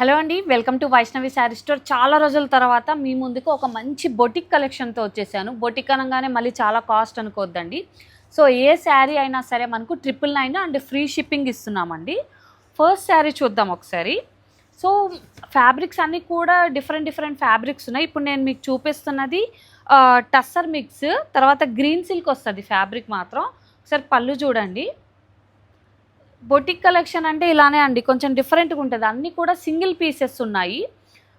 Hello అండి, welcome to Vaishnavi sari store. చాలా రోజుల తర్వాత మీ ముందుకు ఒక మంచి బొటిక్ కలెక్షన్తో వచ్చేసాను. బొటిక్ అనగానే మళ్ళీ చాలా కాస్ట్ అనుకోవద్దండి. సో ఏ శారీ అయినా సరే మనకు 999 అండ్ ఫ్రీ షిప్పింగ్ ఇస్తున్నామండి. ఫస్ట్ శారీ చూద్దాం ఒకసారి. సో ఫ్యాబ్రిక్స్ అన్నీ కూడా డిఫరెంట్ ఫ్యాబ్రిక్స్ ఉన్నాయి. ఇప్పుడు నేను మీకు చూపిస్తున్నది టస్సర్ మిక్స్, తర్వాత గ్రీన్ సిల్క్ వస్తుంది ఫ్యాబ్రిక్ మాత్రం. ఒకసారి పళ్ళు చూడండి. బొటిక్ కలెక్షన్ అంటే ఇలానే అండి, కొంచెం డిఫరెంట్గా ఉంటుంది. అన్నీ కూడా సింగిల్ పీసెస్ ఉన్నాయి.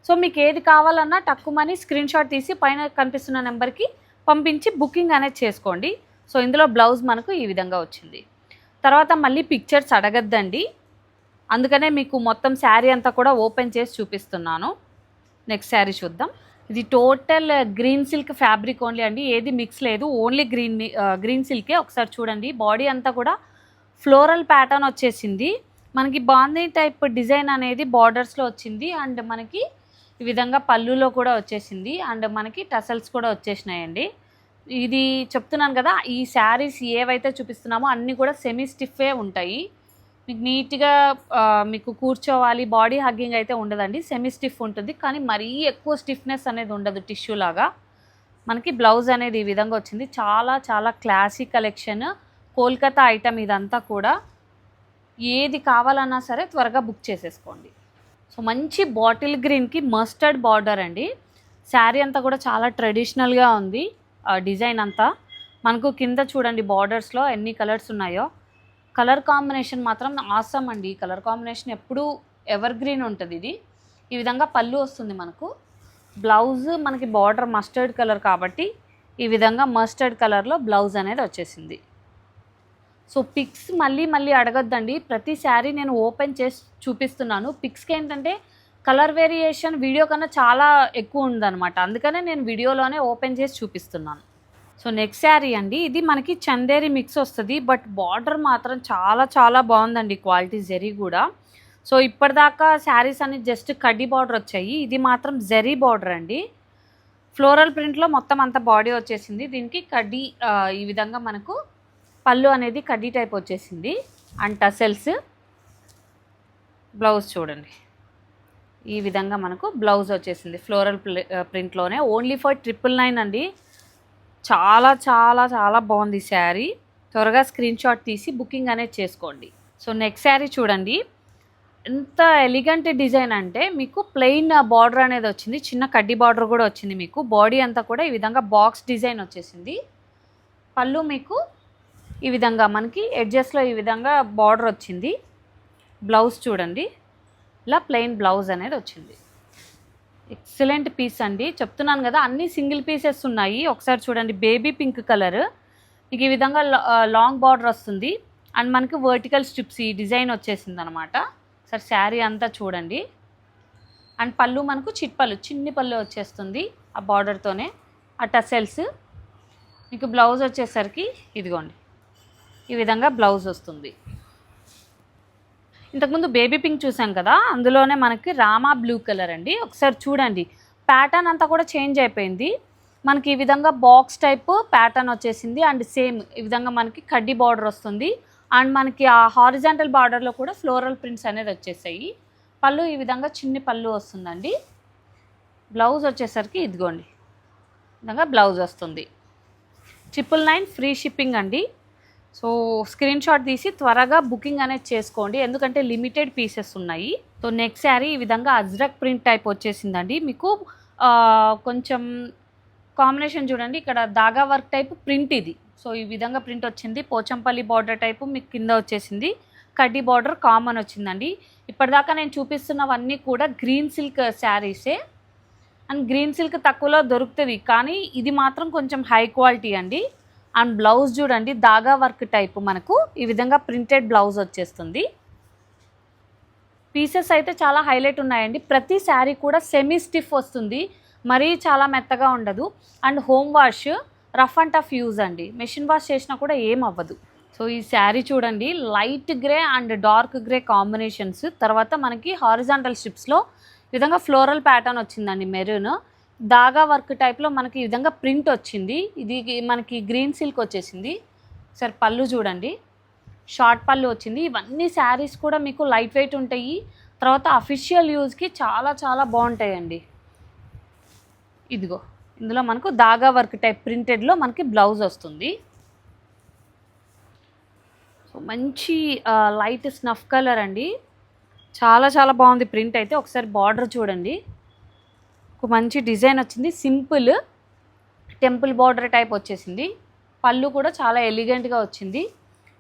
సో మీకు ఏది కావాలన్నా తక్కువని స్క్రీన్ షాట్ తీసి పైన కనిపిస్తున్న నెంబర్కి పంపించి బుకింగ్ అనేది చేసుకోండి. సో ఇందులో బ్లౌజ్ మనకు ఈ విధంగా వచ్చింది. తర్వాత మళ్ళీ పిక్చర్స్ అడగద్దండి, అందుకనే మీకు మొత్తం శారీ అంతా కూడా ఓపెన్ చేసి చూపిస్తున్నాను. నెక్స్ట్ శారీ చూద్దాం. ఇది total green silk fabric only అండి, ఏది మిక్స్ లేదు, ఓన్లీ గ్రీన్ సిల్కే. ఒకసారి చూడండి, బాడీ అంతా కూడా ఫ్లోరల్ ప్యాటర్న్ వచ్చేసింది. మనకి బాందీ టైప్ డిజైన్ అనేది బార్డర్స్లో వచ్చింది. అండ్ మనకి ఈ విధంగా పళ్ళులో కూడా వచ్చేసింది. అండ్ మనకి టసల్స్ కూడా వచ్చేసినాయండి. ఇది చెప్తున్నాను కదా, ఈ శారీస్ ఏవైతే చూపిస్తున్నామో అన్నీ కూడా సెమీ స్టిఫే ఉంటాయి. మీకు నీట్గా మీకు కూర్చోవాలి, బాడీ హగ్గింగ్ అయితే ఉండదండి, సెమీ స్టిఫ్ ఉంటుంది. కానీ మరీ ఎక్కువ స్టిఫ్నెస్ అనేది ఉండదు, టిష్యూ లాగా. మనకి బ్లౌజ్ అనేది ఈ విధంగా వచ్చింది. చాలా చాలా క్లాసిక్ కలెక్షన్, కోల్కతా ఐటమ్ ఇదంతా కూడా. ఏది కావాలన్నా సరే త్వరగా బుక్ చేసేసుకోండి. సో మంచి బాటిల్ గ్రీన్కి మస్టర్డ్ బార్డర్ అండి. శారీ అంతా కూడా చాలా ట్రెడిషనల్గా ఉంది. డిజైన్ అంతా మనకు కింద చూడండి, బార్డర్స్లో ఎన్ని కలర్స్ ఉన్నాయో. కలర్ కాంబినేషన్ మాత్రం ఆసమ్ అండి. కలర్ కాంబినేషన్ ఎప్పుడూ ఎవర్ గ్రీన్ ఉంటుంది. ఇది ఈ విధంగా పళ్ళు వస్తుంది మనకు. బ్లౌజ్ మనకి బార్డర్ మస్టర్డ్ కలర్ కాబట్టి ఈ విధంగా మస్టర్డ్ కలర్లో బ్లౌజ్ అనేది వచ్చేసింది. సో పిక్స్ మళ్ళీ అడగద్దండి, ప్రతి శారీ నేను ఓపెన్ చేసి చూపిస్తున్నాను. పిక్స్కి ఏంటంటే కలర్ వేరియేషన్ వీడియో కన్నా చాలా ఎక్కువ ఉందన్నమాట, అందుకనే నేను వీడియోలోనే ఓపెన్ చేసి చూపిస్తున్నాను. సో నెక్స్ట్ శారీ అండి, ఇది మనకి చందేరి మిక్స్ వస్తుంది. బట్ బార్డర్ మాత్రం చాలా చాలా బాగుందండి, క్వాలిటీ జరీ కూడా. సో ఇప్పటిదాకా శారీస్ అన్ని జస్ట్ కడ్డీ బార్డర్ వచ్చాయి, ఇది మాత్రం జరీ బార్డర్ అండి. ఫ్లోరల్ ప్రింట్లో మొత్తం అంత బాడీ వచ్చేసింది. దీనికి కడ్డీ ఈ విధంగా మనకు పళ్ళు అనేది కడ్డీ టైప్ వచ్చేసింది. అండ్ టసెల్స్. బ్లౌజ్ చూడండి, ఈ విధంగా మనకు బ్లౌజ్ వచ్చేసింది ఫ్లోరల్ ప్రింట్లోనే. ఓన్లీ ఫర్ 999 అండి. చాలా చాలా చాలా బాగుంది శారీ. త్వరగా స్క్రీన్ షాట్ తీసి బుకింగ్ అనేది చేసుకోండి. సో నెక్స్ట్ శారీ చూడండి, ఎంత ఎలిగెంట్ డిజైన్ అంటే మీకు ప్లెయిన్ బార్డర్ అనేది వచ్చింది, చిన్న కడ్డీ బార్డర్ కూడా వచ్చింది. మీకు బాడీ అంతా కూడా ఈ విధంగా బాక్స్ డిజైన్ వచ్చేసింది. పళ్ళు మీకు ఈ విధంగా మనకి ఎడ్జెస్లో ఈ విధంగా బార్డర్ వచ్చింది. బ్లౌజ్ చూడండి, ఇలా ప్లెయిన్ బ్లౌజ్ అనేది వచ్చింది. ఎక్సలెంట్ పీస్ అండి, చెప్తున్నాను కదా అన్నీ సింగిల్ పీసెస్ ఉన్నాయి. ఒకసారి చూడండి, బేబీ పింక్ కలర్, మీకు ఈ విధంగా లాంగ్ బార్డర్ వస్తుంది. అండ్ మనకి వర్టికల్ స్ట్రిప్స్ ఈ డిజైన్ వచ్చేసింది అనమాట. సరే శారీ అంతా చూడండి. అండ్ పళ్ళు మనకు చిన్ని పళ్ళు వచ్చేస్తుంది ఆ బార్డర్తోనే. ఆ టసెల్స్. మీకు బ్లౌజ్ వచ్చేసరికి ఇదిగోండి, ఈ విధంగా బ్లౌజ్ వస్తుంది. ఇంతకుముందు బేబీ పింక్ చూసాం కదా, అందులోనే మనకి రామా బ్లూ కలర్ అండి. ఒకసారి చూడండి, ప్యాటర్న్ అంతా కూడా చేంజ్ అయిపోయింది. మనకి ఈ విధంగా బాక్స్ టైప్ ప్యాటర్న్ వచ్చేసింది. అండ్ సేమ్ ఈ విధంగా మనకి కడ్డీ బార్డర్ వస్తుంది. అండ్ మనకి ఆ హారిజాంటల్ బార్డర్లో కూడా ఫ్లోరల్ ప్రింట్స్ అనేది వచ్చేసాయి. పళ్ళు ఈ విధంగా చిన్ని పళ్ళు వస్తుందండి. బ్లౌజ్ వచ్చేసరికి ఇదిగోండి, ఈ విధంగా బ్లౌజ్ వస్తుంది. 999 ఫ్రీ షిప్పింగ్ అండి. సో స్క్రీన్ షాట్ తీసి త్వరగా బుకింగ్ అనేది చేసుకోండి, ఎందుకంటే లిమిటెడ్ పీసెస్ ఉన్నాయి. సో నెక్స్ట్ శారీ ఈ విధంగా అజ్రక్ ప్రింట్ టైప్ వచ్చేసిందండి. మీకు కొంచెం కాంబినేషన్ చూడండి, ఇక్కడ దాగా వర్క్ టైప్ ప్రింట్ ఇది. సో ఈ విధంగా ప్రింట్ వచ్చింది. పోచంపల్లి బార్డర్ టైపు మీకు కింద వచ్చేసింది. కడ్డీ బార్డర్ కామన్ వచ్చిందండి. ఇప్పటిదాకా నేను చూపిస్తున్నవన్నీ కూడా గ్రీన్ సిల్క్ శారీసే. అండ్ గ్రీన్ సిల్క్ తక్కువలో దొరుకుతుంది, కానీ ఇది మాత్రం కొంచెం హై క్వాలిటీ అండి. అండ్ బ్లౌజ్ చూడండి, దాగా వర్క్ టైప్ మనకు ఈ విధంగా ప్రింటెడ్ బ్లౌజ్ వచ్చేస్తుంది. పీసెస్ అయితే చాలా హైలైట్ ఉన్నాయండి. ప్రతి శారీ కూడా సెమీ స్టిఫ్ వస్తుంది, మరీ చాలా మెత్తగా ఉండదు. And home wash, rough and tough use అండి, మెషిన్ వాష్ చేసినా కూడా ఏం అవ్వదు. సో ఈ శారీ చూడండి, light grey and dark grey combinations. తర్వాత మనకి హారిజాంటల్ స్ట్రిప్స్లో ఈ విధంగా ఫ్లోరల్ ప్యాటర్న్ వచ్చిందండి, మెరూన్. దాగా వర్క్ టైప్లో మనకి ఈ విధంగా ప్రింట్ వచ్చింది. ఇది మనకి గ్రీన్ సిల్క్ వచ్చేసింది. సరే పళ్ళు చూడండి, షార్ట్ పళ్ళు వచ్చింది. ఇవన్నీ శారీస్ కూడా మీకు లైట్ వెయిట్ ఉంటాయి. తర్వాత అఫీషియల్ యూజ్కి చాలా చాలా బాగుంటాయండి. ఇదిగో ఇందులో మనకు దాగా వర్క్ టైప్ ప్రింటెడ్లో మనకి బ్లౌజ్ వస్తుంది. సో మంచి లైట్ స్నఫ్ కలర్ అండి, చాలా చాలా బాగుంది ప్రింట్ అయితే. ఒకసారి బార్డర్ చూడండి, ఒక మంచి డిజైన్ వచ్చింది, సింపుల్ టెంపుల్ బార్డర్ టైప్ వచ్చేసింది. పళ్ళు కూడా చాలా ఎలిగెంట్గా వచ్చింది.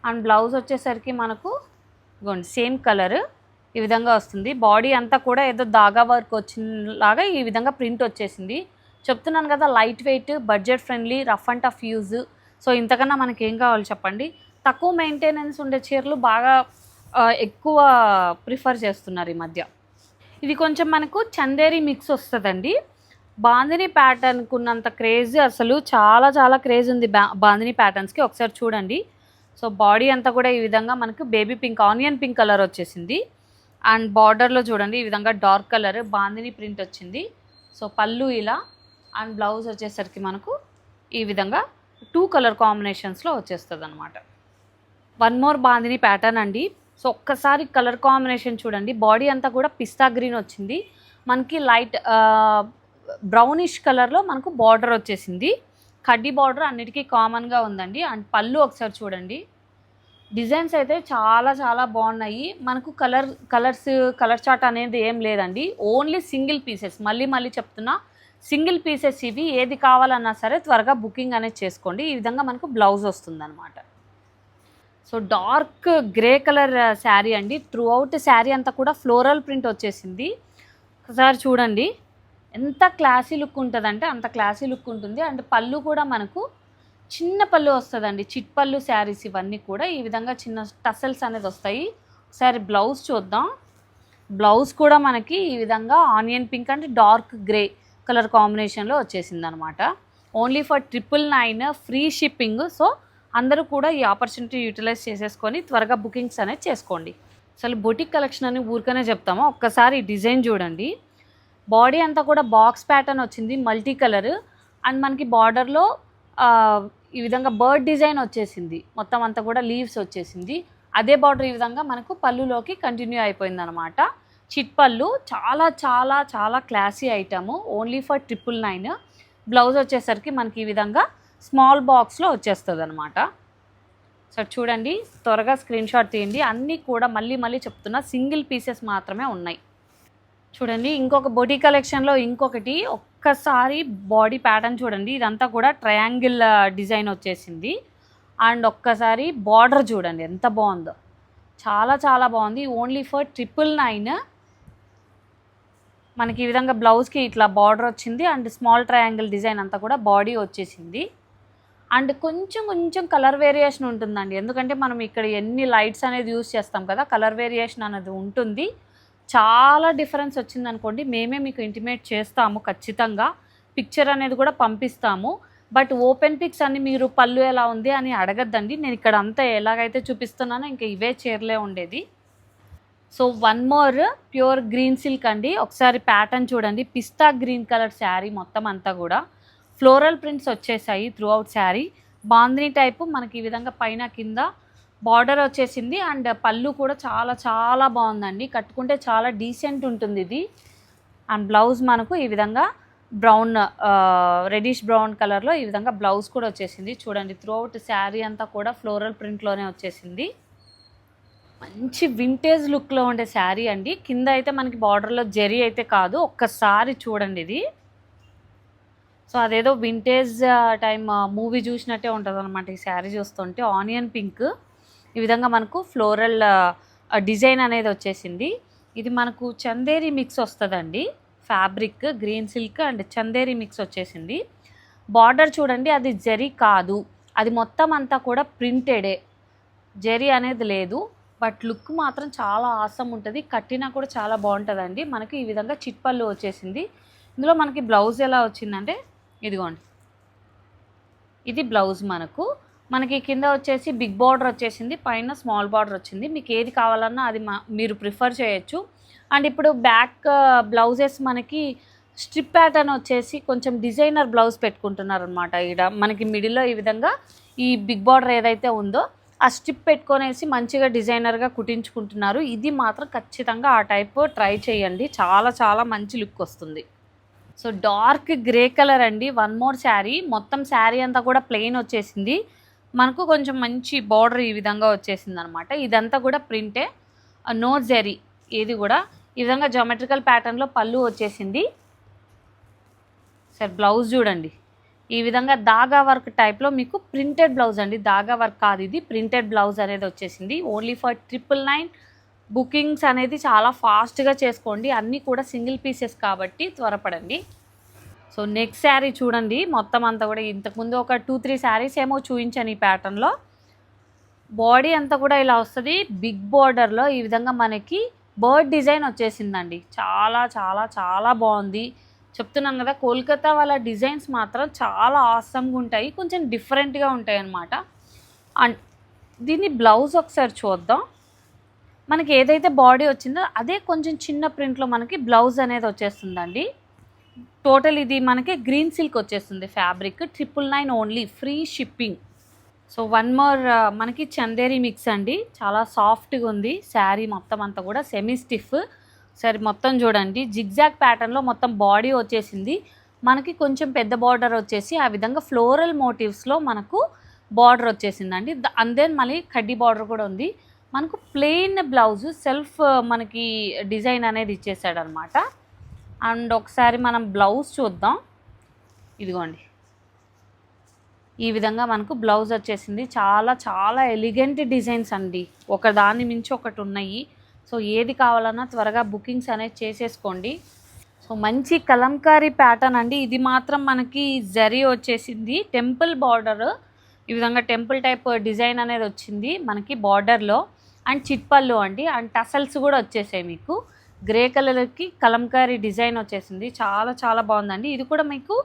అండ్ బ్లౌజ్ వచ్చేసరికి మనకు ఇదిగోండి సేమ్ కలర్ ఈ విధంగా వస్తుంది. బాడీ అంతా కూడా ఏదో దాగా వర్క్ వచ్చినలాగా ఈ విధంగా ప్రింట్ వచ్చేసింది. చెప్తున్నాను కదా, light weight, budget friendly, rough and tough use. So ఇంతకన్నా మనకి ఏం కావాలి చెప్పండి. తక్కువ మెయింటెనెన్స్ ఉండే చీరలు బాగా ఎక్కువ ప్రిఫర్ చేస్తున్నారు ఈ మధ్య. ఇది కొంచెం మనకు చందేరి మిక్స్ వస్తుందండి. బాందిని ప్యాటర్న్కి ఉన్నంత క్రేజ్ అసలు చాలా చాలా క్రేజ్ ఉంది బాందిని ప్యాటర్న్స్కి. ఒకసారి చూడండి. సో బాడీ అంతా కూడా ఈ విధంగా మనకు baby pink, onion pink colour వచ్చేసింది. అండ్ బార్డర్లో చూడండి ఈ విధంగా డార్క్ కలర్ బాందిని ప్రింట్ వచ్చింది. సో పళ్ళు ఇలా, అండ్ బ్లౌజ్ వచ్చేసరికి మనకు ఈ విధంగా 2 కలర్ కాంబినేషన్స్లో వచ్చేస్తుంది అనమాట. వన్ మోర్ బాందిని ప్యాటర్న్ అండి. సో ఒక్కసారి కలర్ కాంబినేషన్ చూడండి. బాడీ అంతా కూడా పిస్తా గ్రీన్ వచ్చింది, మనకి లైట్ బ్రౌనిష్ కలర్లో మనకు బార్డర్ వచ్చేసింది. కడ్డీ బార్డర్ అన్నిటికీ కామన్గా ఉందండి. అండ్ పళ్ళు ఒకసారి చూడండి. డిజైన్స్ అయితే చాలా చాలా బాగున్నాయి. మనకు కలర్ చార్ట్ అనేది ఏం లేదండి, ఓన్లీ సింగిల్ పీసెస్. మళ్ళీ చెప్తున్నా, సింగిల్ పీసెస్ ఇవి. ఏది కావాలన్నా సరే త్వరగా బుకింగ్ అనేది చేసుకోండి. ఈ విధంగా మనకు బ్లౌజ్ వస్తుంది అనమాట. So dark grey colour sari అండి. త్రూ అవుట్ శారీ అంతా కూడా ఫ్లోరల్ ప్రింట్ వచ్చేసింది. ఒకసారి చూడండి ఎంత క్లాసీ లుక్ ఉంటుందంటే అంత క్లాసీ లుక్ ఉంటుంది. అండ్ పళ్ళు కూడా మనకు చిన్న పళ్ళు వస్తుందండి, చిట్ పళ్ళు శారీస్ ఇవన్నీ కూడా ఈ విధంగా చిన్న టసల్స్ అనేది వస్తాయి. ఒకసారి బ్లౌజ్ చూద్దాం. బ్లౌజ్ కూడా మనకి ఈ విధంగా onion pink and dark grey colour కాంబినేషన్లో వచ్చేసింది అనమాట. Only for 999 free shipping. So అందరూ కూడా ఈ ఆపర్చునిటీ యూటిలైజ్ చేసేసుకొని త్వరగా బుకింగ్స్ అనేది చేసుకోండి. అసలు బొటిక్ కలెక్షన్ అని ఊరికనే చెప్తామో, ఒక్కసారి డిజైన్ చూడండి. బాడీ అంతా కూడా బాక్స్ ప్యాటర్న్ వచ్చింది, మల్టీ కలర్. అండ్ మనకి బార్డర్లో ఈ విధంగా బర్డ్ డిజైన్ వచ్చేసింది, మొత్తం అంతా కూడా లీవ్స్ వచ్చేసింది. అదే బార్డర్ ఈ విధంగా మనకు పళ్ళులోకి కంటిన్యూ అయిపోయింది అనమాట. చిట్ పళ్ళు, చాలా చాలా చాలా classy item. Only for 999. Blouse వచ్చేసరికి మనకి ఈ విధంగా స్మాల్ బాక్స్లో వచ్చేస్తుంది అనమాట. సో చూడండి, త్వరగా స్క్రీన్ షాట్ తీయండి. అన్నీ కూడా మళ్ళీ చెప్తున్నా, సింగిల్ పీసెస్ మాత్రమే ఉన్నాయి. చూడండి ఇంకొక బొటీ కలెక్షన్లో ఇంకొకటి. ఒక్కసారి బాడీ ప్యాటర్న్ చూడండి, ఇదంతా కూడా ట్రయాంగిల్ డిజైన్ వచ్చేసింది. అండ్ ఒక్కసారి బార్డర్ చూడండి ఎంత బాగుందో, చాలా చాలా బాగుంది. Only for 999. మనకి ఈ విధంగా బ్లౌజ్కి ఇట్లా బార్డర్ వచ్చింది. అండ్ స్మాల్ ట్రయాంగిల్ డిజైన్ అంతా కూడా బాడీ వచ్చేసింది. అండ్ కొంచెం కలర్ వేరియేషన్ ఉంటుందండి, ఎందుకంటే మనం ఇక్కడ ఎన్ని లైట్స్ అనేది యూస్ చేస్తాం కదా, కలర్ వేరియేషన్ అనేది ఉంటుంది. చాలా డిఫరెన్స్ వచ్చిందనుకోండి, మేమే మీకు ఇంటిమేట్ చేస్తాము ఖచ్చితంగా. పిక్చర్ అనేది కూడా పంపిస్తాము. బట్ ఓపెన్ పిక్స్ అన్ని మీరు పళ్ళు ఎలా ఉంది అని అడగద్దండి. నేను ఇక్కడ అంతా ఎలాగైతే చూపిస్తున్నానో ఇంకా ఇవే చీరలే ఉండేది. So one more pure green silk అండి. ఒకసారి ప్యాటర్న్ చూడండి, పిస్తా గ్రీన్ కలర్ శారీ మొత్తం అంతా కూడా ఫ్లోరల్ ప్రింట్స్ వచ్చేసాయి through out sari. Bandhani type మనకి ఈ విధంగా పైన కింద బార్డర్ వచ్చేసింది. అండ్ పళ్ళు కూడా చాలా చాలా బాగుందండి, కట్టుకుంటే చాలా డీసెంట్ ఉంటుంది ఇది. అండ్ బ్లౌజ్ మనకు ఈ విధంగా బ్రౌన్, రెడిష్ బ్రౌన్ కలర్లో ఈ విధంగా బ్లౌజ్ కూడా వచ్చేసింది. చూడండి త్రూ అవుట్ శారీ అంతా కూడా ఫ్లోరల్ ప్రింట్లోనే వచ్చేసింది. మంచి వింటేజ్ లుక్లో ఉండే శారీ అండి. కింద అయితే మనకి బార్డర్లో జరీ అయితే కాదు, ఒక్కసారి చూడండి ఇది. సో అదేదో వింటేజ్ టైమ్ మూవీ చూసినట్టే ఉంటుంది అనమాట ఈ శారీ చూస్తుంటే. ఆనియన్ పింక్ ఈ విధంగా మనకు ఫ్లోరల్ డిజైన్ అనేది వచ్చేసింది. ఇది మనకు చందేరి మిక్స్ వస్తుందండి, fabric green silk and Chanderi mix వచ్చేసింది. బార్డర్ చూడండి, అది జరీ కాదు, అది మొత్తం అంతా కూడా ప్రింటెడే, జరీ అనేది లేదు. బట్ లుక్ మాత్రం చాలా ఆసమ్ ఉంటుంది, కట్టినా కూడా చాలా బాగుంటుందండి. మనకి ఈ విధంగా చిట్ పళ్ళు వచ్చేసింది. ఇందులో మనకి బ్లౌజ్ ఎలా వచ్చిందంటే ఇదిగోండి, ఇది బ్లౌజ్. మనకి కింద వచ్చేసి బిగ్ బార్డర్ వచ్చేసింది, పైన స్మాల్ బార్డర్ వచ్చింది. మీకు ఏది కావాలన్నా అది మీరు ప్రిఫర్ చేయొచ్చు. అండ్ ఇప్పుడు బ్యాక్ బ్లౌజెస్ మనకి స్ట్రిప్ ప్యాటర్న్ వచ్చేసి కొంచెం డిజైనర్ బ్లౌజ్ పెట్టుకుంటున్నారు అనమాట. ఇక్కడ మనకి మిడిల్లో ఈ విధంగా ఈ బిగ్ బార్డర్ ఏదైతే ఉందో ఆ స్ట్రిప్ పెట్టుకొనేసి మంచిగా డిజైనర్గా కుట్టించుకుంటున్నారు. ఇది మాత్రం ఖచ్చితంగా ఆ టైప్ ట్రై చేయండి, చాలా చాలా మంచి లుక్ వస్తుంది. సో డార్క్ గ్రే కలర్ అండి, వన్ మోర్ శారీ. మొత్తం శారీ అంతా కూడా ప్లెయిన్ వచ్చేసింది, మనకు కొంచెం మంచి బార్డర్ ఈ విధంగా వచ్చేసింది అనమాట. ఇదంతా కూడా ప్రింటే, నో జెరీ. ఇది కూడా ఈ విధంగా జామెట్రికల్ ప్యాటర్న్లో పళ్ళు వచ్చేసింది. సరే బ్లౌజ్ చూడండి, ఈ విధంగా దాగా వర్క్ టైప్లో మీకు ప్రింటెడ్ బ్లౌజ్ అండి, దాగా వర్క్ కాదు ఇది, ప్రింటెడ్ బ్లౌజ్ అనేది వచ్చేసింది. Only for 999. బుకింగ్స్ అనేది చాలా ఫాస్ట్గా చేసుకోండి, అన్నీ కూడా సింగిల్ పీసెస్ కాబట్టి త్వరపడండి. సో నెక్స్ట్ శారీ చూడండి, మొత్తం అంతా కూడా ఇంతకుముందు ఒక 2-3 శారీస్ ఏమో చూపించాను ఈ ప్యాటర్న్లో. బాడీ అంతా కూడా ఇలా వస్తుంది, బిగ్ బార్డర్లో ఈ విధంగా మనకి బర్డ్ డిజైన్ వచ్చేసిందండి. చాలా చాలా చాలా బాగుంది. చెప్తున్నాను కదా, కోల్కతా వాళ్ళ డిజైన్స్ మాత్రం చాలా ఆసమ్గా ఉంటాయి, కొంచెం డిఫరెంట్గా ఉంటాయి అన్నమాట. అండ్ దీన్ని బ్లౌజ్ ఒకసారి చూద్దాం. మనకి ఏదైతే బాడీ వచ్చిందో అదే కొంచెం చిన్న ప్రింట్లో మనకి బ్లౌజ్ అనేది వచ్చేస్తుందండి. టోటల్ ఇది మనకి గ్రీన్ సిల్క్ వచ్చేస్తుంది fabric, 999 only, free shipping. So one more మనకి చందేరి మిక్స్ అండి, చాలా సాఫ్ట్గా ఉంది శారీ మొత్తం అంతా కూడా, సెమీ స్టిఫ్. సరే మొత్తం చూడండి, జిగ్జాగ్ ప్యాటర్న్లో మొత్తం బాడీ వచ్చేసింది, మనకి కొంచెం పెద్ద బార్డర్ వచ్చేసి ఆ విధంగా ఫ్లోరల్ మోటివ్స్లో మనకు బార్డర్ వచ్చేసిందండి. అండ్ దెన్ మళ్ళీ కడ్డీ బార్డర్ కూడా ఉంది. మనకు ప్లెయిన్ బ్లౌజ్ సెల్ఫ్ మనకి డిజైన్ అనేది ఇచ్చేసాడు అనమాట. అండ్ ఒకసారి మనం బ్లౌజ్ చూద్దాం. ఇదిగోండి, ఈ విధంగా మనకు బ్లౌజ్ వచ్చేసింది. చాలా చాలా ఎలిగెంట్ డిజైన్స్ అండి, ఒక దాని మించి ఒకటి ఉన్నాయి. సో ఏది కావాలన్నా త్వరగా బుకింగ్స్ అనేది చేసేసుకోండి. సో మంచి కలంకారీ ప్యాటర్న్ అండి, ఇది మాత్రం మనకి జరీ వచ్చేసింది, టెంపుల్ బార్డర్, ఈ విధంగా టెంపుల్ టైప్ డిజైన్ అనేది వచ్చింది మనకి బార్డర్లో. అండ్ చిట్పళ్ళు అండి, అండ్ టసల్స్ కూడా వచ్చేసాయి మీకు. గ్రే కలర్కి కలంకారీ డిజైన్ వచ్చేసింది, చాలా చాలా బాగుందండి. ఇది కూడా మీకు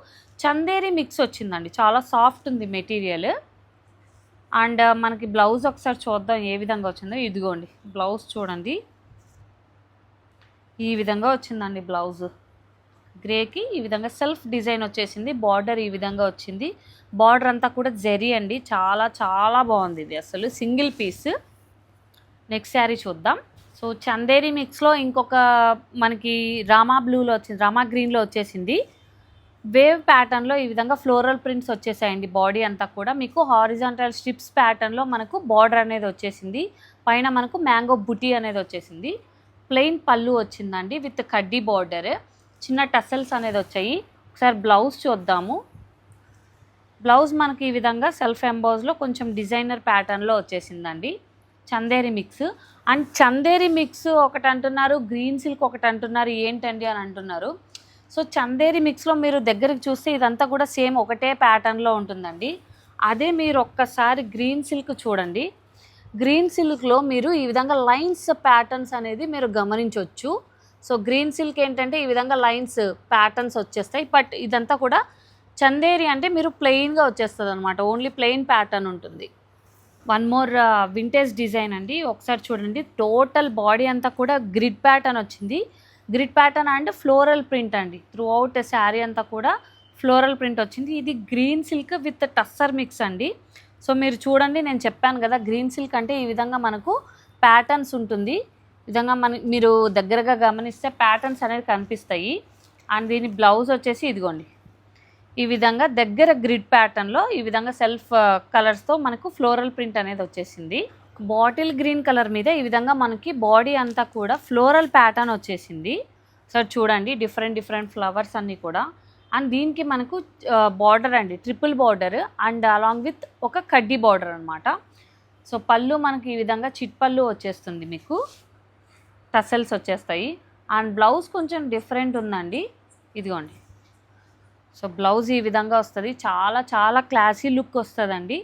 చందేరి మిక్స్ వచ్చిందండి, చాలా సాఫ్ట్ ఉంది మెటీరియల్. అండ్ మనకి బ్లౌజ్ ఒకసారి చూద్దాం ఏ విధంగా వచ్చిందో. ఇదిగోండి బ్లౌజ్ చూడండి, ఈ విధంగా వచ్చిందండి బ్లౌజ్. గ్రేకి ఈ విధంగా సెల్ఫ్ డిజైన్ వచ్చేసింది, బార్డర్ ఈ విధంగా వచ్చింది, బార్డర్ అంతా కూడా జరీ అండి, చాలా చాలా బాగుంది ఇది అసలు, సింగిల్ పీస్. నెక్స్ట్ శారీ చూద్దాం. సో చందేరి మిక్స్లో ఇంకొక మనకి రామా బ్లూలో వచ్చింది, రామా గ్రీన్లో వచ్చేసింది. వేవ్ ప్యాటర్న్లో ఈ విధంగా ఫ్లోరల్ ప్రింట్స్ వచ్చేసాయండి, బాడీ అంతా కూడా మీకు హారిజాంటల్ స్ట్రిప్స్ ప్యాటర్న్లో మనకు బార్డర్ అనేది వచ్చేసింది, పైన మనకు మ్యాంగో బుటీ అనేది వచ్చేసింది. ప్లెయిన్ పళ్ళు వచ్చిందండి విత్ కడ్డీ బార్డర్, చిన్న టసల్స్ అనేది వచ్చాయి. ఒకసారి బ్లౌజ్ చూద్దాము. బ్లౌజ్ మనకి ఈ విధంగా సెల్ఫ్ ఎంబోజ్లో కొంచెం డిజైనర్ ప్యాటర్న్లో వచ్చేసిందండి, Chanderi mix. And Chanderi mix ఒకటి అంటున్నారు, గ్రీన్ సిల్క్ ఒకటి అంటున్నారు, ఏంటండి అని అంటున్నారు. సో చందేరి మిక్స్లో మీరు దగ్గరికి చూస్తే ఇదంతా కూడా సేమ్ ఒకటే ప్యాటర్న్లో ఉంటుందండి. అదే మీరు ఒక్కసారి గ్రీన్ సిల్క్ చూడండి, గ్రీన్ సిల్క్లో మీరు ఈ విధంగా లైన్స్ ప్యాటర్న్స్ అనేది మీరు గమనించవచ్చు. సో గ్రీన్ సిల్క్ ఏంటంటే ఈ విధంగా లైన్స్ ప్యాటర్న్స్ వచ్చేస్తాయి, బట్ ఇదంతా కూడా చందేరి అంటే మీరు ప్లెయిన్గా వచ్చేస్తుంది అనమాట, ఓన్లీ ప్లెయిన్ ప్యాటర్న్ ఉంటుంది. వన్ మోర్ వింటేజ్ డిజైన్ అండి, ఒకసారి చూడండి. టోటల్ బాడీ అంతా కూడా గ్రిడ్ ప్యాటర్న్ వచ్చింది, grid pattern and floral print అండి, త్రూ అవుట్ శారీ అంతా కూడా ఫ్లోరల్ ప్రింట్ వచ్చింది. ఇది green silk with tussar mix అండి. సో మీరు చూడండి, నేను చెప్పాను కదా గ్రీన్ సిల్క్ అంటే ఈ విధంగా మనకు ప్యాటర్న్స్ ఉంటుంది, ఈ విధంగా మీరు దగ్గరగా గమనిస్తే ప్యాటర్న్స్ అనేవి కనిపిస్తాయి. అండ్ దీని బ్లౌజ్ వచ్చేసి ఇదిగోండి, ఈ విధంగా దగ్గర గ్రిడ్ ప్యాటర్న్లో ఈ విధంగా సెల్ఫ్ కలర్స్తో మనకు ఫ్లోరల్ ప్రింట్ అనేది వచ్చేసింది. బాటిల్ గ్రీన్ కలర్ మీద ఈ విధంగా మనకి బాడీ అంతా కూడా ఫ్లోరల్ ప్యాటర్న్ వచ్చేసింది. సో చూడండి, డిఫరెంట్ డిఫరెంట్ ఫ్లవర్స్ అన్నీ కూడా. అండ్ దీనికి మనకు బార్డర్ అండి, triple border and along with ఒక కడ్డీ బార్డర్ అనమాట. సో పళ్ళు మనకి ఈ విధంగా చిట్పళ్ళు వచ్చేస్తుంది, మీకు టసల్స్ వచ్చేస్తాయి. అండ్ బ్లౌజ్ కొంచెం డిఫరెంట్ ఉందండి, ఇదిగోండి. సో బ్లౌజ్ ఈ విధంగా వస్తుంది, చాలా చాలా క్లాసీ లుక్ వస్తుందండి.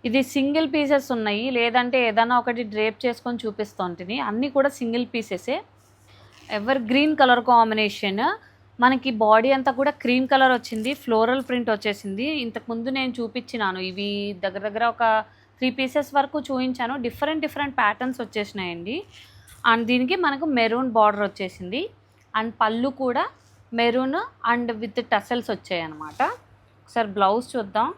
ఇది సింగిల్ పీసెస్ ఉన్నాయి, లేదంటే ఏదైనా ఒకటి డ్రేప్ చేసుకొని చూపిస్తుంటుంది, అన్నీ కూడా సింగిల్ పీసెసే. ఎవర్ గ్రీన్ కలర్ కాంబినేషన్, మనకి బాడీ అంతా కూడా క్రీమ్ కలర్ వచ్చింది, ఫ్లోరల్ ప్రింట్ వచ్చేసింది. ఇంతకుముందు నేను చూపించినాను, ఇవి దగ్గర దగ్గర ఒక 3 పీసెస్ వరకు చూపించాను, డిఫరెంట్ డిఫరెంట్ ప్యాటర్న్స్ వచ్చేసినాయండి. అండ్ దీనికి మనకు మెరూన్ బార్డర్ వచ్చేసింది, అండ్ పళ్ళు కూడా మెరూన్ అండ్ విత్ టసల్స్ వచ్చాయి అన్నమాట. ఒకసారి బ్లౌజ్ చూద్దాం.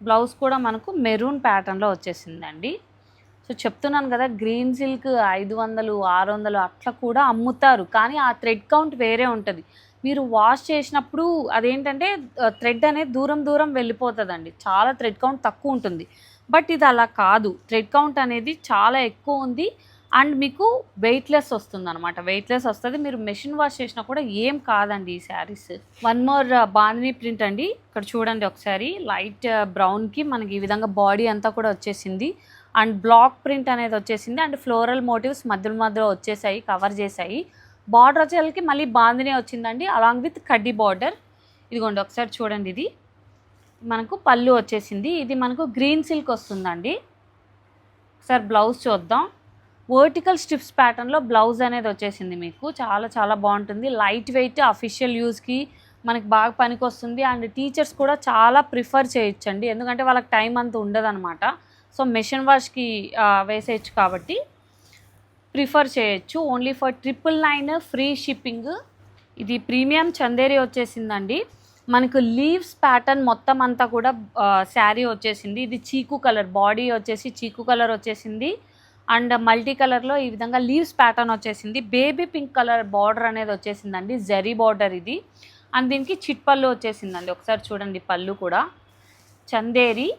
బ్లౌజ్ కూడా మనకు మెరూన్ ప్యాటర్న్లో వచ్చేసిందండి. సో చెప్తున్నాను కదా, గ్రీన్ సిల్క్ 500, 600 అట్లా కూడా అమ్ముతారు. కానీ ఆ థ్రెడ్ కౌంట్ వేరే ఉంటుంది. మీరు వాష్ చేసినప్పుడు అదేంటంటే థ్రెడ్ అనేది దూరం దూరం వెళ్ళిపోతుందండి. చాలా థ్రెడ్ కౌంట్ తక్కువ ఉంటుంది. బట్ ఇది అలా కాదు, థ్రెడ్ కౌంట్ అనేది చాలా ఎక్కువ ఉంది. అండ్ మీకు వెయిట్లెస్ వస్తుంది అనమాట. వెయిట్లెస్ వస్తుంది. మీరు మెషిన్ వాష్ చేసినా కూడా ఏం కాదండి ఈ saris. One more bandhani print అండి. ఇక్కడ చూడండి ఒకసారి, లైట్ బ్రౌన్కి మనకి ఈ విధంగా బాడీ అంతా కూడా వచ్చేసింది. అండ్ బ్లాక్ ప్రింట్ అనేది వచ్చేసింది. అండ్ ఫ్లోరల్ మోటివ్స్ మధ్యలో వచ్చేసాయి, కవర్ చేసాయి. బార్డర్ వచ్చేసరికి మళ్ళీ బాందిని వచ్చిందండి, అలాంగ్ విత్ కడ్డీ బార్డర్. ఇదిగోండి ఒకసారి చూడండి, ఇది మనకు పళ్ళు వచ్చేసింది. ఇది మనకు గ్రీన్ సిల్క్ వస్తుందండి. ఒకసారి బ్లౌజ్ చూద్దాం. వర్టికల్ స్ట్రిప్స్ ప్యాటర్న్లో బ్లౌజ్ అనేది వచ్చేసింది మీకు. చాలా చాలా బాగుంటుంది. లైట్ వెయిట్, అఫీషియల్ యూస్కి మనకి బాగా పనికి వస్తుంది. అండ్ టీచర్స్ కూడా చాలా ప్రిఫర్ చేయొచ్చండి, ఎందుకంటే వాళ్ళకి టైం అంత ఉండదన్నమాట. సో మెషిన్ వాష్కి వేసేయచ్చు కాబట్టి ప్రిఫర్ చేయొచ్చు. Only for 999 free shipping. ఇది ప్రీమియం చందేరి వచ్చేసిందండి. మనకు లీవ్స్ ప్యాటర్న్ మొత్తం అంతా కూడా శారీ వచ్చేసింది. ఇది చీకు కలర్, బాడీ వచ్చేసి చీకు కలర్ వచ్చేసింది. అండ్ మల్టీ కలర్లో ఈ విధంగా లీవ్స్ ప్యాటర్న్ వచ్చేసింది. బేబీ పింక్ కలర్ బార్డర్ అనేది వచ్చేసిందండి, జరీ బార్డర్ ఇది. అండ్ దీనికి చిట్ పళ్ళు వచ్చేసిందండి. ఒకసారి చూడండి, పళ్ళు కూడా చందేరి.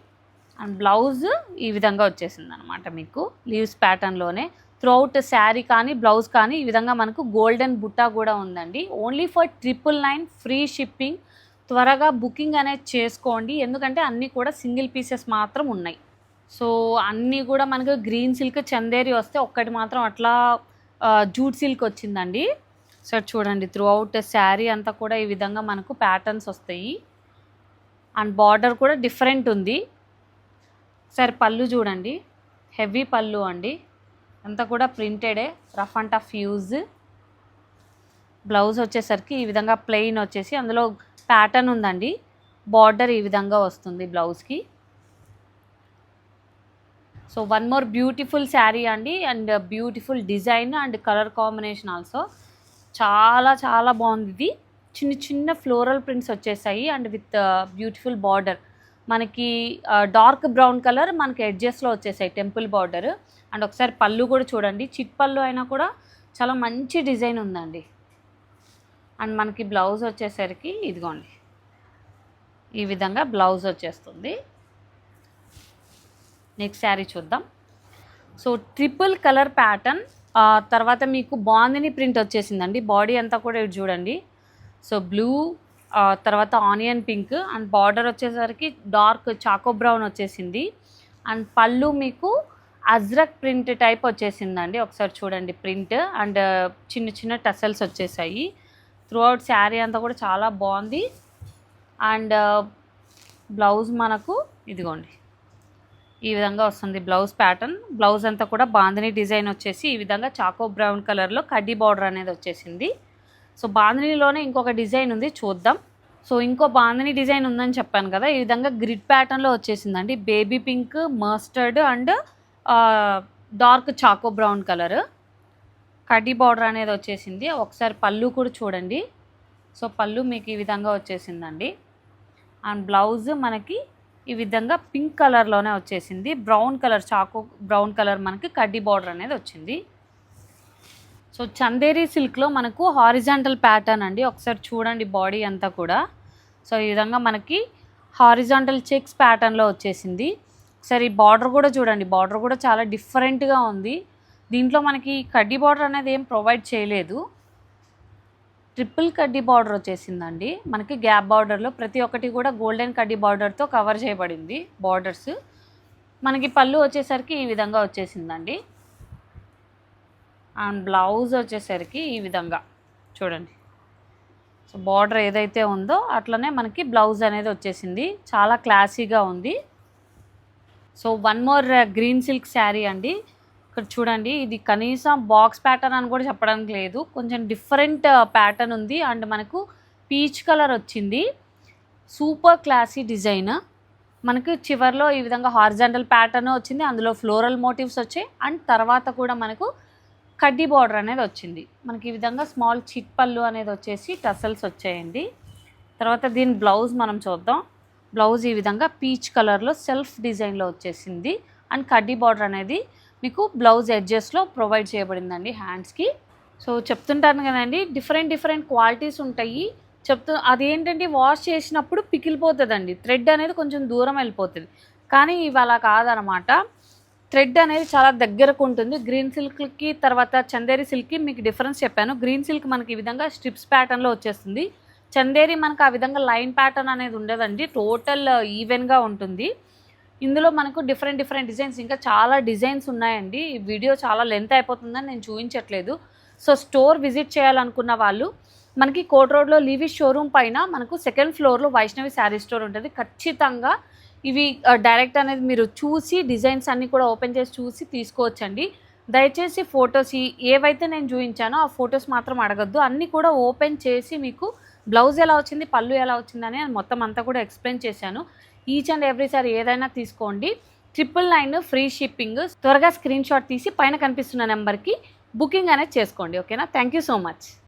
అండ్ బ్లౌజ్ ఈ విధంగా వచ్చేసింది అనమాట మీకు లీవ్స్ ప్యాటర్న్లోనే. త్రూఅవుట్ శారీ కానీ బ్లౌజ్ కానీ ఈ విధంగా మనకు గోల్డెన్ బుట్టా కూడా ఉందండి. Only for 999 free shipping. త్వరగా బుకింగ్ అనేది చేసుకోండి, ఎందుకంటే అన్నీ కూడా సింగిల్ పీసెస్ మాత్రం ఉన్నాయి. సో అన్నీ కూడా మనకు గ్రీన్ సిల్క్ చందేరి వస్తే, ఒక్కటి మాత్రం అట్లా జూట్ సిల్క్ వచ్చిందండి. సో చూడండి, త్రూఅవుట్ శారీ అంతా కూడా ఈ విధంగా మనకు ప్యాటర్న్స్ వస్తాయి. అండ్ బార్డర్ కూడా డిఫరెంట్ ఉంది. సరే పళ్ళు చూడండి, హెవీ పళ్ళు అండి, అంతా కూడా ప్రింటెడే, rough and tough use. Blouse వచ్చేసరికి ఈ విధంగా ప్లెయిన్ వచ్చేసి అందులో ప్యాటర్న్ ఉందండి. బార్డర్ ఈ విధంగా వస్తుంది బ్లౌజ్కి. So one more beautiful sari అండి. And beautiful design and colour combination also చాలా చాలా బాగుంది. ఇది చిన్న చిన్న ఫ్లోరల్ ప్రింట్స్ వచ్చేసాయి అండ్ విత్ బ్యూటిఫుల్ బార్డర్. మనకి డార్క్ బ్రౌన్ కలర్ మనకి ఎడ్జెస్లో వచ్చేసాయి, టెంపుల్ బార్డర్. అండ్ ఒకసారి పళ్ళు కూడా చూడండి, చిట్ పళ్ళు అయినా కూడా చాలా మంచి డిజైన్ ఉందండి. అండ్ మనకి బ్లౌజ్ వచ్చేసరికి ఇదిగోండి, ఈ విధంగా బ్లౌజ్ వచ్చేస్తుంది. నెక్స్ట్ శారీ చూద్దాం. సో ట్రిపుల్ కలర్ ప్యాటర్న్, తర్వాత మీకు బాందిని ప్రింట్ వచ్చేసిందండి. బాడీ అంతా కూడా ఇది చూడండి. సో బ్లూ, తర్వాత ఆనియన్ పింక్. అండ్ బార్డర్ వచ్చేసరికి డార్క్ చాకో బ్రౌన్ వచ్చేసింది. అండ్ పళ్ళు మీకు అజ్రక్ ప్రింట్ టైప్ వచ్చేసిందండి. ఒకసారి చూడండి ప్రింట్. అండ్ చిన్న చిన్న టసల్స్ వచ్చేసాయి. త్రూఅవుట్ శారీ అంతా కూడా చాలా బాగుంది. అండ్ బ్లౌజ్ మనకు ఇదిగోండి ఈ విధంగా వస్తుంది బ్లౌజ్ ప్యాటర్న్. బ్లౌజ్ అంతా కూడా బాందిని డిజైన్ వచ్చేసి ఈ విధంగా చాకో బ్రౌన్ కలర్లో కడ్డీ బార్డర్ అనేది వచ్చేసింది. సో బాందినిలోనే ఇంకొక డిజైన్ ఉంది, చూద్దాం. సో ఇంకో బాందిని డిజైన్ ఉందని చెప్పాను కదా, ఈ విధంగా గ్రిడ్ ప్యాటర్న్లో వచ్చేసిందండి. Baby pink, mustard and dark choco brown colour కడ్డీ బార్డర్ అనేది వచ్చేసింది. ఒకసారి పళ్ళు కూడా చూడండి. సో పళ్ళు మీకు ఈ విధంగా వచ్చేసిందండి. అండ్ బ్లౌజ్ మనకి ఈ విధంగా పింక్ కలర్లోనే వచ్చేసింది. Brown colour, choco brown colour మనకి కడ్డీ బార్డర్ అనేది వచ్చింది. సో చందేరి సిల్క్లో మనకు హారిజాంటల్ ప్యాటర్న్ అండి. ఒకసారి చూడండి బాడీ అంతా కూడా. సో ఈ విధంగా మనకి హారిజాంటల్ చెక్స్ ప్యాటర్న్లో వచ్చేసింది. ఒకసారి బార్డర్ కూడా చూడండి, బార్డర్ కూడా చాలా డిఫరెంట్గా ఉంది. దీంట్లో మనకి కడ్డీ బార్డర్ అనేది ఏం ప్రొవైడ్ చేయలేదు, ట్రిపుల్ కడ్డీ బార్డర్ వచ్చేసిందండి. మనకి గ్యాప్ బార్డర్లో ప్రతి ఒక్కటి కూడా గోల్డెన్ కడ్డీ బార్డర్తో కవర్ చేయబడింది బార్డర్స్. మనకి పళ్ళు వచ్చేసరికి ఈ విధంగా వచ్చేసిందండి. అండ్ బ్లౌజ్ వచ్చేసరికి ఈ విధంగా చూడండి. సో బార్డర్ ఏదైతే ఉందో అట్లనే మనకి బ్లౌజ్ అనేది వచ్చేసింది. చాలా క్లాసీగా ఉంది. So one more green silk sari అండి. ఇక్కడ చూడండి, ఇది కనీసం బాక్స్ ప్యాటర్న్ అని కూడా చెప్పడానికి లేదు, కొంచెం డిఫరెంట్ ప్యాటర్న్ ఉంది. అండ్ మనకు పీచ్ కలర్ వచ్చింది. Super classy design. మనకు చివర్లో ఈ విధంగా హారిజాంటల్ ప్యాటర్న్ వచ్చింది, అందులో ఫ్లోరల్ మోటివ్స్ వచ్చాయి. అండ్ తర్వాత కూడా మనకు కడ్డీ బార్డర్ అనేది వచ్చింది. మనకి ఈ విధంగా స్మాల్ చిట్ పళ్ళు అనేది వచ్చేసి టసల్స్ వచ్చాయండి. తర్వాత దీని బ్లౌజ్ మనం చూద్దాం. బ్లౌజ్ ఈ విధంగా పీచ్ కలర్లో సెల్ఫ్ డిజైన్లో వచ్చేసింది. అండ్ కడ్డీ బార్డర్ అనేది మీకు బ్లౌజ్ ఎడ్జెస్లో ప్రొవైడ్ చేయబడిందండి హ్యాండ్స్కి. సో చెప్తుంటాను కదండి, డిఫరెంట్ క్వాలిటీస్ ఉంటాయి. అదేంటంటే వాష్ చేసినప్పుడు పికిలిపోతుందండి, థ్రెడ్ అనేది కొంచెం దూరం వెళ్ళిపోతుంది. కానీ ఇవి అలా కాదనమాట, థ్రెడ్ అనేది చాలా దగ్గరకు ఉంటుంది. గ్రీన్ సిల్క్కి తర్వాత చందేరి సిల్క్కి మీకు డిఫరెన్స్ చెప్పాను. గ్రీన్ సిల్క్ మనకి ఈ విధంగా స్ట్రిప్స్ ప్యాటర్న్లో వచ్చేస్తుంది. చందేరి మనకు ఆ విధంగా లైన్ ప్యాటర్న్ అనేది ఉండదండి, టోటల్ ఈవెన్గా ఉంటుంది. ఇందులో మనకు డిఫరెంట్ డిజైన్స్, ఇంకా చాలా డిజైన్స్ ఉన్నాయండి. ఈ వీడియో చాలా లెంత్ అయిపోతుందని నేను చూపించట్లేదు. సో స్టోర్ విజిట్ చేయాలనుకున్న వాళ్ళు మనకి కోట్ రోడ్లో లీవీ షోరూమ్ పైన మనకు సెకండ్ ఫ్లోర్లో వైష్ణవి శారీ స్టోర్ ఉంటుంది. ఖచ్చితంగా ఇవి డైరెక్ట్ అనేది మీరు చూసి డిజైన్స్ అన్నీ కూడా ఓపెన్ చేసి చూసి తీసుకోవచ్చండి. దయచేసి ఫొటోస్ ఏవైతే నేను చూపించానో ఆ ఫొటోస్ మాత్రం అడగద్దు, అన్నీ కూడా ఓపెన్ చేసి మీకు బ్లౌజ్ ఎలా వచ్చింది, పళ్ళు ఎలా వచ్చిందని మొత్తం అంతా కూడా ఎక్స్ప్లెయిన్ చేశాను. ఈచ్ అండ్ ఎవ్రీసారి ఏదైనా తీసుకోండి. 999 ఫ్రీ షిప్పింగ్. త్వరగా స్క్రీన్ షాట్ తీసి పైన కనిపిస్తున్న నెంబర్కి బుకింగ్ అనేది చేసుకోండి. ఓకేనా? Thank you so much.